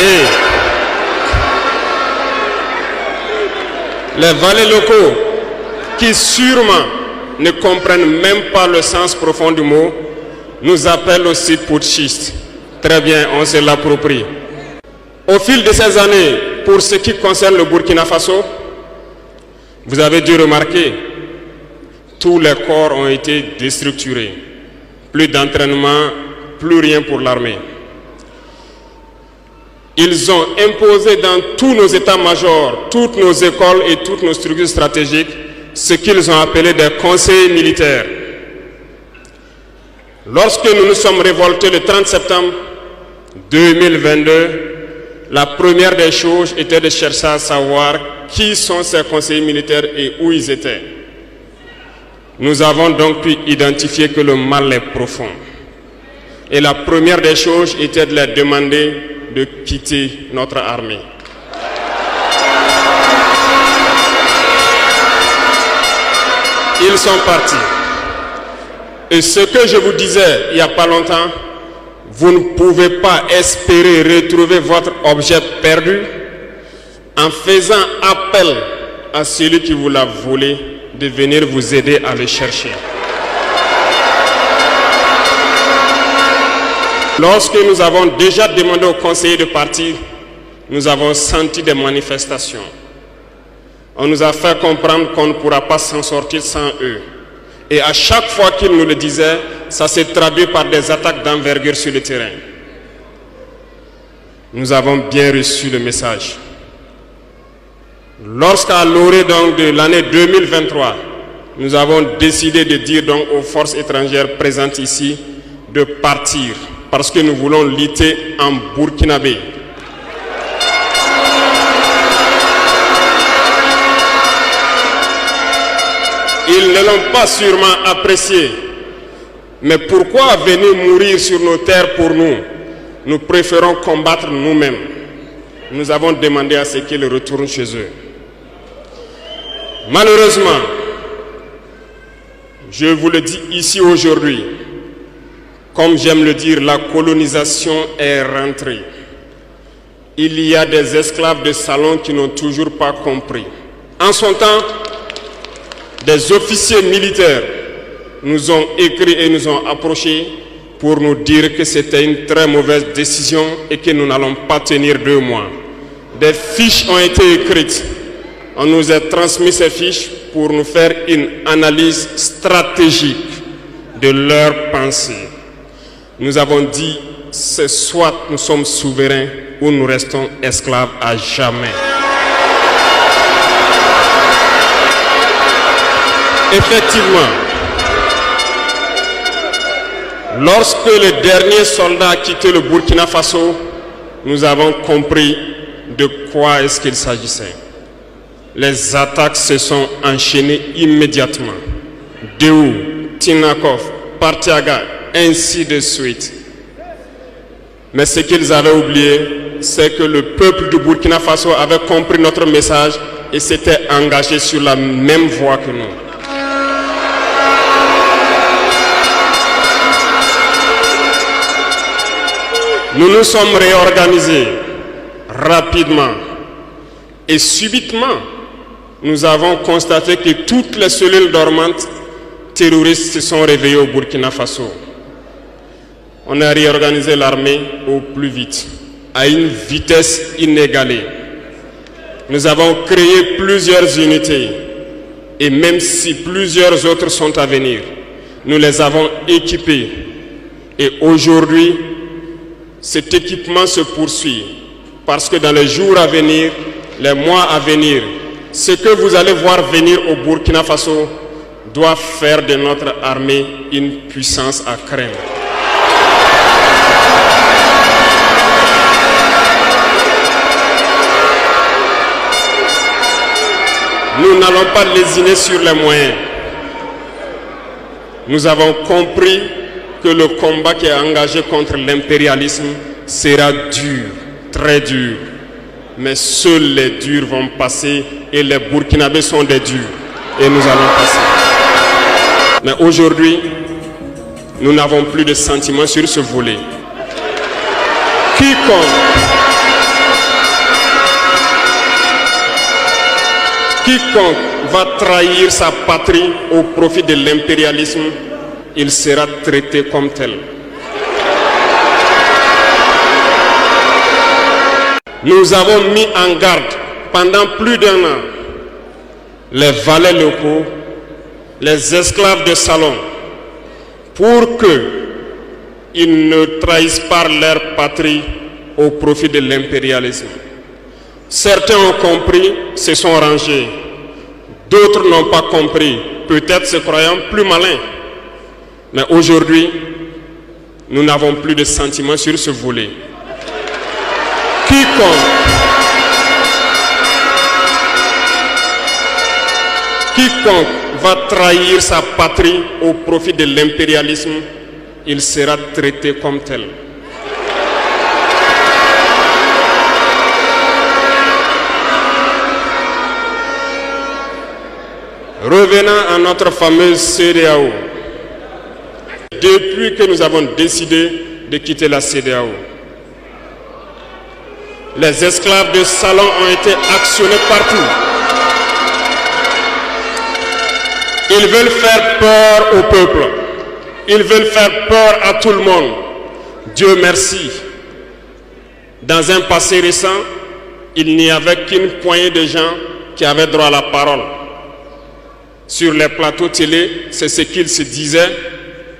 Et les valets locaux qui sûrement ne comprennent même pas le sens profond du mot, nous appellent aussi putschistes. Très bien, on se l'approprie. Au fil de ces années, pour ce qui concerne le Burkina Faso, vous avez dû remarquer, tous les corps ont été déstructurés. Plus d'entraînement, plus rien pour l'armée. Ils ont imposé dans tous nos états-majors, toutes nos écoles et toutes nos structures stratégiques ce qu'ils ont appelé des conseillers militaires. Lorsque nous nous sommes révoltés le 30 septembre 2022, la première des choses était de chercher à savoir qui sont ces conseillers militaires et où ils étaient. Nous avons donc pu identifier que le mal est profond. Et la première des choses était de leur demander de quitter notre armée. Ils sont partis. Et ce que je vous disais il n'y a pas longtemps, vous ne pouvez pas espérer retrouver votre objet perdu en faisant appel à celui qui vous l'a volé de venir vous aider à le chercher. Lorsque nous avons déjà demandé aux conseillers de partir, nous avons senti des manifestations. On nous a fait comprendre qu'on ne pourra pas s'en sortir sans eux. Et à chaque fois qu'ils nous le disaient, ça s'est traduit par des attaques d'envergure sur le terrain. Nous avons bien reçu le message. Lorsqu'à l'orée donc de l'année 2023, nous avons décidé de dire donc aux forces étrangères présentes ici de partir parce que nous voulons lutter en burkinabé. Ils ne l'ont pas sûrement apprécié. Mais pourquoi venir mourir sur nos terres pour nous? Nous préférons combattre nous-mêmes. Nous avons demandé à ce qu'ils retournent chez eux. Malheureusement, je vous le dis ici aujourd'hui, comme j'aime le dire, la colonisation est rentrée. Il y a des esclaves de salon qui n'ont toujours pas compris. En son temps, des officiers militaires nous ont écrit et nous ont approchés pour nous dire que c'était une très mauvaise décision et que nous n'allons pas tenir 2 mois. Des fiches ont été écrites. On nous a transmis ces fiches pour nous faire une analyse stratégique de leurs pensées. Nous avons dit, c'est soit nous sommes souverains ou nous restons esclaves à jamais. Effectivement, lorsque le dernier soldat a quitté le Burkina Faso, nous avons compris de quoi est-ce qu'il s'agissait. Les attaques se sont enchaînées immédiatement. Déou, Tinakov, Partiaga, ainsi de suite. Mais ce qu'ils avaient oublié, c'est que le peuple du Burkina Faso avait compris notre message et s'était engagé sur la même voie que nous. Nous nous sommes réorganisés rapidement et subitement, nous avons constaté que toutes les cellules dormantes terroristes se sont réveillées au Burkina Faso. On a réorganisé l'armée au plus vite, à une vitesse inégalée. Nous avons créé plusieurs unités et même si plusieurs autres sont à venir, nous les avons équipées. Et aujourd'hui, cet équipement se poursuit parce que dans les jours à venir, les mois à venir, ce que vous allez voir venir au Burkina Faso doit faire de notre armée une puissance à craindre. Nous n'allons pas lésiner sur les moyens. Nous avons compris que le combat qui est engagé contre l'impérialisme sera dur, très dur. Mais seuls les durs vont passer et les Burkinabés sont des durs. Et nous allons passer. Mais aujourd'hui, nous n'avons plus de sentiments sur ce volet. Quiconque Quiconque va trahir sa patrie au profit de l'impérialisme, il sera traité comme tel. Nous avons mis en garde pendant plus d'1 an les valets locaux, les esclaves de salon, pour qu'ils ne trahissent pas leur patrie au profit de l'impérialisme. Certains ont compris, se sont rangés. D'autres n'ont pas compris, peut-être se croyant plus malins. Mais aujourd'hui, nous n'avons plus de sentiments sur ce volet. Quiconque va trahir sa patrie au profit de l'impérialisme, il sera traité comme tel. Revenant à notre fameuse CEDEAO. Depuis que nous avons décidé de quitter la CEDEAO, les esclaves de salon ont été actionnés partout. Ils veulent faire peur au peuple. Ils veulent faire peur à tout le monde. Dieu merci. Dans un passé récent, il n'y avait qu'une poignée de gens qui avaient droit à la parole. Sur les plateaux télé, c'est ce qu'ils se disaient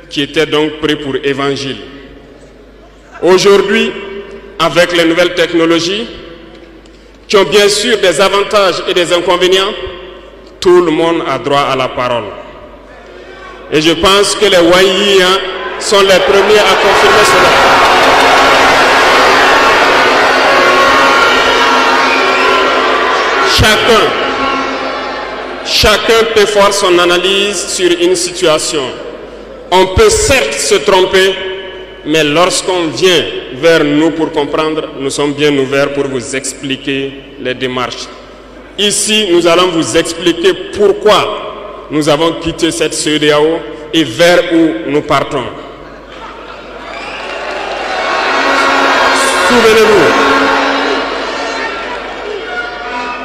qui étaient donc prêts pour évangile. Aujourd'hui, avec les nouvelles technologies, qui ont bien sûr des avantages et des inconvénients, tout le monde a droit à la parole. Et je pense que les Wanyis sont les premiers à confirmer cela. Chacun peut faire son analyse sur une situation. On peut certes se tromper, mais lorsqu'on vient vers nous pour comprendre, nous sommes bien ouverts pour vous expliquer les démarches. Ici, nous allons vous expliquer pourquoi nous avons quitté cette CEDEAO et vers où nous partons. Souvenez-vous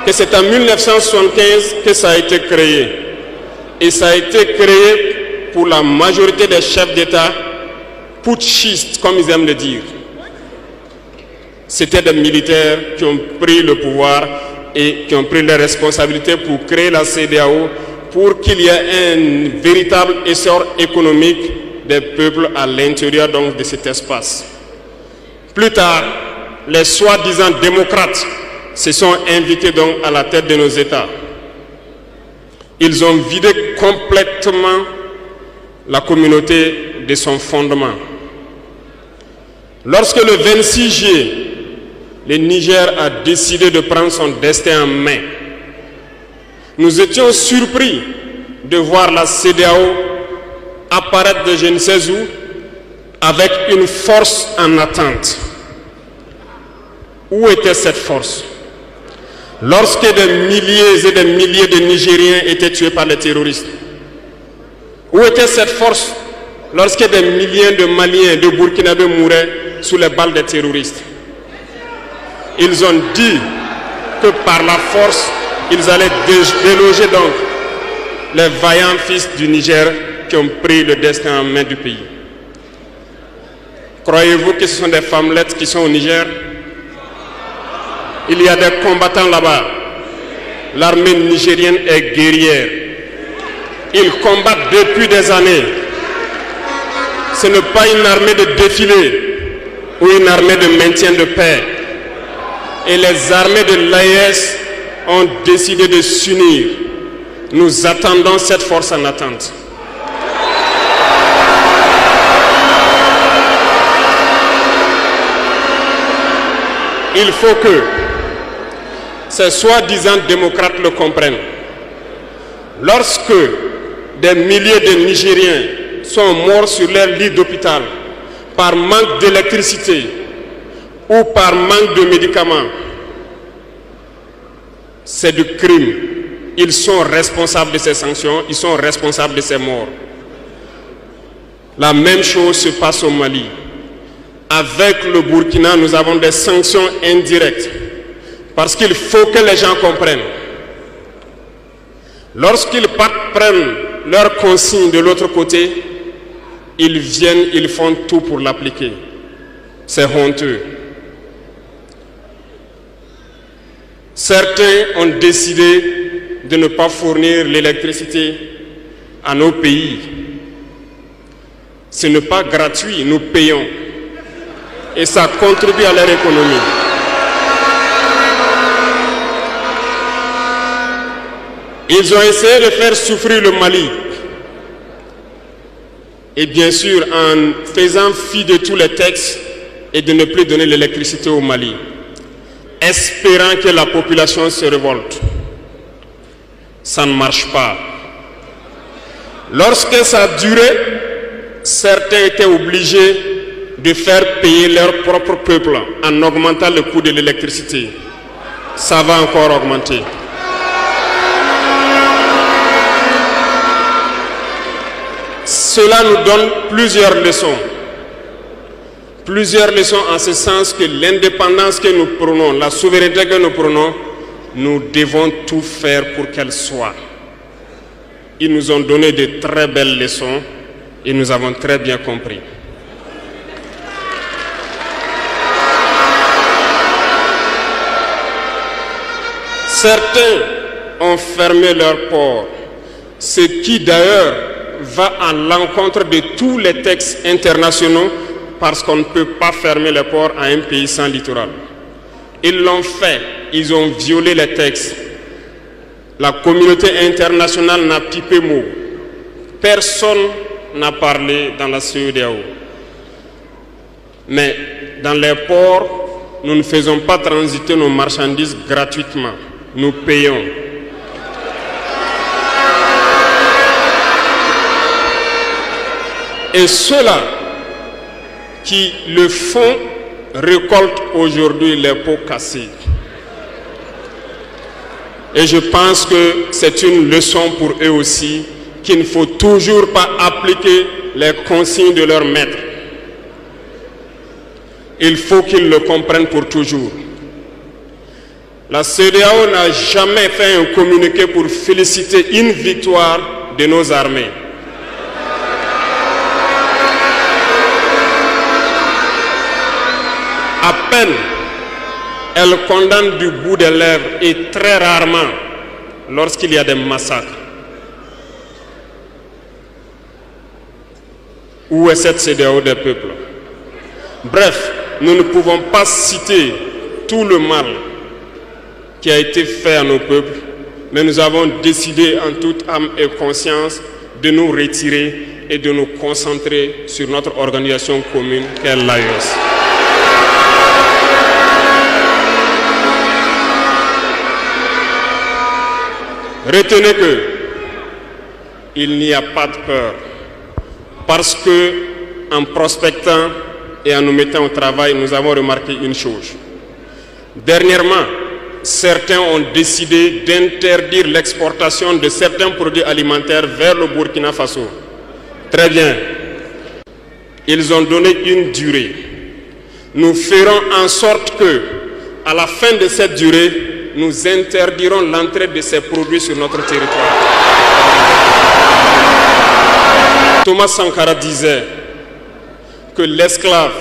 que c'est en 1975 que ça a été créé. Et ça a été créé pour la majorité des chefs d'État putschistes, comme ils aiment le dire. C'était des militaires qui ont pris le pouvoir et qui ont pris les responsabilités pour créer la CEDEAO, pour qu'il y ait un véritable essor économique des peuples à l'intérieur donc de cet espace. Plus tard, les soi-disant démocrates se sont invités donc à la tête de nos États. Ils ont vidé complètement la communauté de son fondement. Lorsque le 26 juillet, le Niger a décidé de prendre son destin en main, nous étions surpris de voir la CEDEAO apparaître de je ne sais où avec une force en attente. Où était cette force? Lorsque des milliers et des milliers de Nigériens étaient tués par les terroristes, où était cette force lorsque des milliers de Maliens, de Burkinabés mouraient sous les balles des terroristes? Ils ont dit que par la force, ils allaient déloger donc les vaillants fils du Niger qui ont pris le destin en main du pays. Croyez-vous que ce sont des femmelettes qui sont au Niger? Il y a des combattants là-bas. L'armée nigérienne est guerrière. Ils combattent depuis des années. Ce n'est pas une armée de défilé ou une armée de maintien de paix. Et les armées de l'AES ont décidé de s'unir. Nous attendons cette force en attente. Il faut que ces soi-disant démocrates le comprennent. Lorsque des milliers de Nigériens sont morts sur leur lit d'hôpital par manque d'électricité ou par manque de médicaments, c'est du crime. Ils sont responsables de ces sanctions, ils sont responsables de ces morts. La même chose se passe au Mali. Avec le Burkina, nous avons des sanctions indirectes. Parce qu'il faut que les gens comprennent. Lorsqu'ils partent, prennent leur consigne de l'autre côté, ils viennent, ils font tout pour l'appliquer. C'est honteux. Certains ont décidé de ne pas fournir l'électricité à nos pays. Ce n'est pas gratuit, nous payons. Et ça contribue à leur économie. Ils ont essayé de faire souffrir le Mali. Et bien sûr, en faisant fi de tous les textes et de ne plus donner l'électricité au Mali, espérant que la population se révolte. Ça ne marche pas. Lorsque ça a duré, certains étaient obligés de faire payer leur propre peuple en augmentant le coût de l'électricité. Ça va encore augmenter. Cela nous donne plusieurs leçons. Plusieurs leçons en ce sens que l'indépendance que nous prenons, la souveraineté que nous prenons, nous devons tout faire pour qu'elle soit. Ils nous ont donné de très belles leçons et nous avons très bien compris. Certains ont fermé leurs ports, ce qui d'ailleurs va à l'encontre de tous les textes internationaux parce qu'on ne peut pas fermer les ports à un pays sans littoral. Ils l'ont fait, ils ont violé les textes. La communauté internationale n'a pipé mot. Personne n'a parlé dans la CEDEAO. Mais dans les ports, nous ne faisons pas transiter nos marchandises gratuitement. Nous payons. Et ceux-là qui le font récoltent aujourd'hui les pots cassés. Et je pense que c'est une leçon pour eux aussi, qu'il ne faut toujours pas appliquer les consignes de leur maître. Il faut qu'ils le comprennent pour toujours. La CEDEAO n'a jamais fait un communiqué pour féliciter une victoire de nos armées. À peine, elle condamne du bout des lèvres et très rarement lorsqu'il y a des massacres. Où est cette CEDEAO des peuples? Bref, nous ne pouvons pas citer tout le mal qui a été fait à nos peuples, mais nous avons décidé en toute âme et conscience de nous retirer et de nous concentrer sur notre organisation commune qu'est l'AES. Retenez que il n'y a pas de peur, parce que en prospectant et en nous mettant au travail, nous avons remarqué une chose. Dernièrement, certains ont décidé d'interdire l'exportation de certains produits alimentaires vers le Burkina Faso. Très bien. Ils ont donné une durée. Nous ferons en sorte que, à la fin de cette durée, nous interdirons l'entrée de ces produits sur notre territoire. Thomas Sankara disait que l'esclave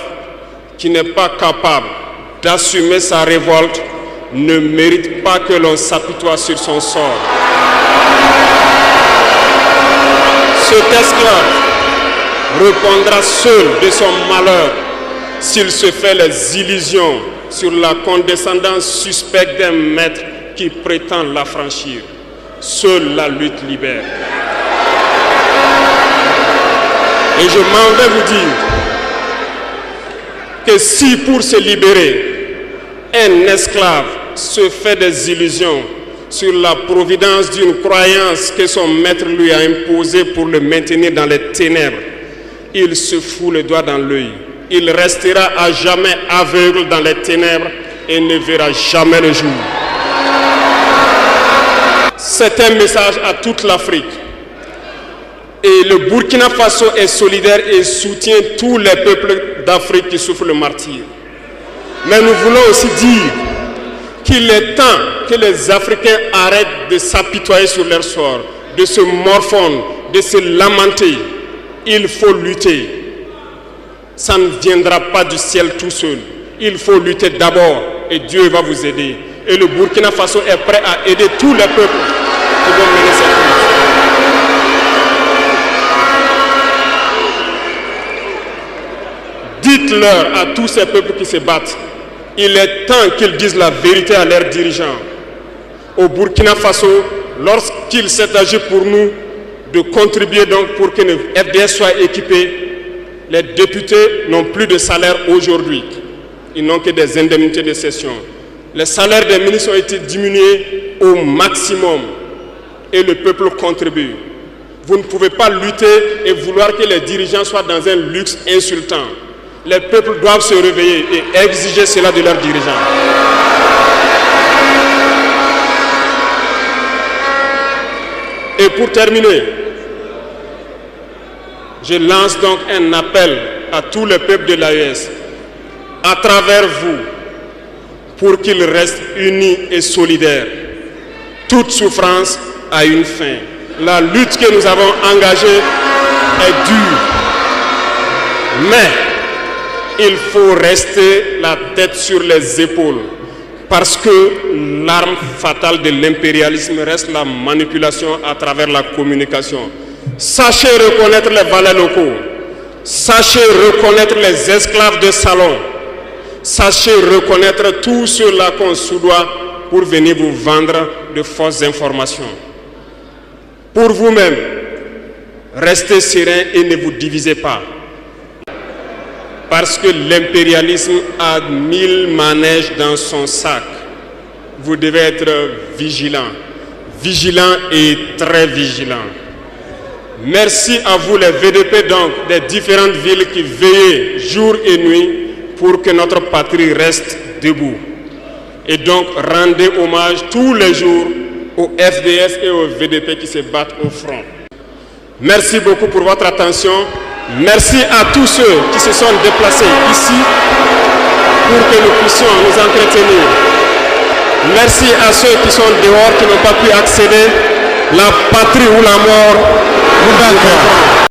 qui n'est pas capable d'assumer sa révolte ne mérite pas que l'on s'apitoie sur son sort. Cet esclave répondra seul de son malheur s'il se fait les illusions sur la condescendance suspecte d'un maître qui prétend l'affranchir. Seule la lutte libère. Et je m'en vais vous dire que si pour se libérer, un esclave se fait des illusions sur la providence d'une croyance que son maître lui a imposée pour le maintenir dans les ténèbres, il se fout le doigt dans l'œil. Il restera à jamais aveugle dans les ténèbres et ne verra jamais le jour. C'est un message à toute l'Afrique. Et le Burkina Faso est solidaire et soutient tous les peuples d'Afrique qui souffrent le martyre. Mais nous voulons aussi dire qu'il est temps que les Africains arrêtent de s'apitoyer sur leur sort, de se morfondre, de se lamenter. Il faut lutter. Ça ne viendra pas du ciel tout seul. Il faut lutter d'abord et Dieu va vous aider. Et le Burkina Faso est prêt à aider tous les peuples qui vont mener cette lutte. Dites-leur à tous ces peuples qui se battent, il est temps qu'ils disent la vérité à leurs dirigeants. Au Burkina Faso, lorsqu'il s'est agi pour nous de contribuer donc pour que le FDS soit équipé, les députés n'ont plus de salaire aujourd'hui. Ils n'ont que des indemnités de session. Les salaires des ministres ont été diminués au maximum et le peuple contribue. Vous ne pouvez pas lutter et vouloir que les dirigeants soient dans un luxe insultant. Les peuples doivent se réveiller et exiger cela de leurs dirigeants. Et pour terminer, je lance donc un appel à tous les peuples de l'AES, à travers vous, pour qu'ils restent unis et solidaires. Toute souffrance a une fin. La lutte que nous avons engagée est dure. Mais il faut rester la tête sur les épaules. Parce que l'arme fatale de l'impérialisme reste la manipulation à travers la communication. Sachez reconnaître les valets locaux. Sachez reconnaître les esclaves de salon. Sachez reconnaître tout cela qu'on soudoie pour venir vous vendre de fausses informations. Pour vous-même, restez serein et ne vous divisez pas. Parce que l'impérialisme a 1000 manèges dans son sac. Vous devez être vigilant. Vigilant et très vigilant. Merci à vous les VDP donc des différentes villes qui veillent jour et nuit pour que notre patrie reste debout. Et donc rendez hommage tous les jours aux FDS et aux VDP qui se battent au front. Merci beaucoup pour votre attention. Merci à tous ceux qui se sont déplacés ici pour que nous puissions nous entretenir. Merci à ceux qui sont dehors, qui n'ont pas pu accéder. La patrie ou la mort, nous